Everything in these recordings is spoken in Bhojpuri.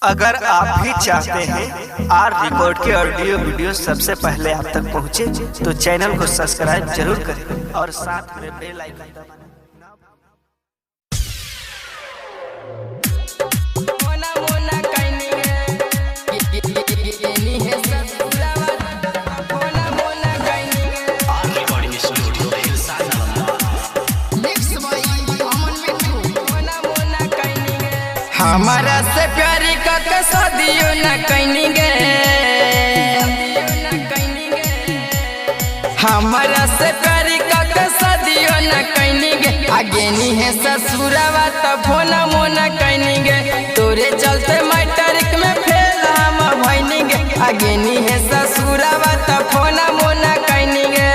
अगर आप भी चाहते हैं आर रिकॉर्ड के ऑडियो वीडियो सबसे पहले आप तक पहुंचे तो चैनल को सब्सक्राइब जरूर करें और साथ में बेल आइकन दबाना। हमारा से प्यारी का शादियो न कैनी गे, हमारा से प्यारी का शादियो न कैनी गे। आगे नी है ससुरावा तो फोना मोना कैनी गे, तोरे चलते मैट्रिक में फेल हम भइनी गे। आगे नी है ससुरावा तो फोना मोना कैनी गे।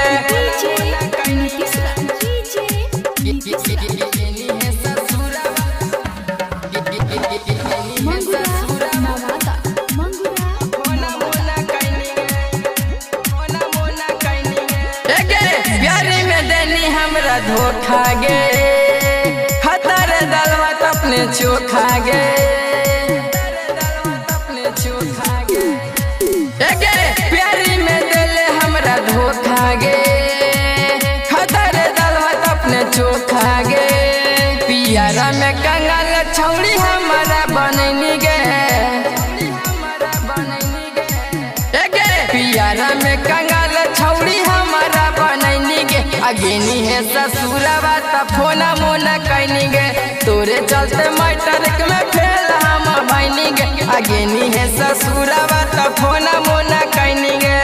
हमरा धोखा गे, खतर दलवत अपने चोखा गे, प्यारी में दिल हमरा धोखा गे, खतर दलवत अपने चोखा गे। पियारा में कंगाल छौड़ी हमारा बनैनी गे, पियारा में कंगाल छौड़ी हमारा बनैनी गे। आगे नी है ससुरावा तो फोना मोना कैनी गे, तोरे चलते मैट्रिक में फेल हम भइनी गे। आगे नी है ससुरावा तो फोना मोना कैनी गे।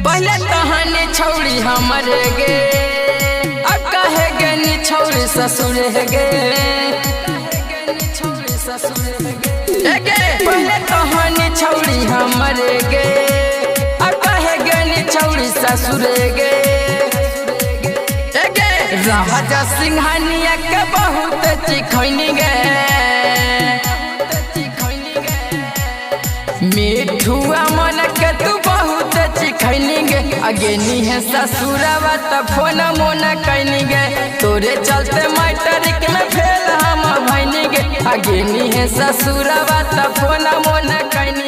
पहले कहानी छौड़ी हमरे गे, अब कहे गनी छौड़ी ससुर गे, पहले कहानी छौड़ी हमरे गे, अब कहे गनी छौड़ी ससुर गे। राजा सिंहानिया के बहुत चिखैनी गे, मिठुआ मन के तू बहुत चिखैनी गे। आगे नी है ससुरावा तो फोना मोना कैनी गे, तोरे चलते मैट्रिक में फेल हम भइनी गे। आगे नी है ससुरावा तो फोना मोना कैनी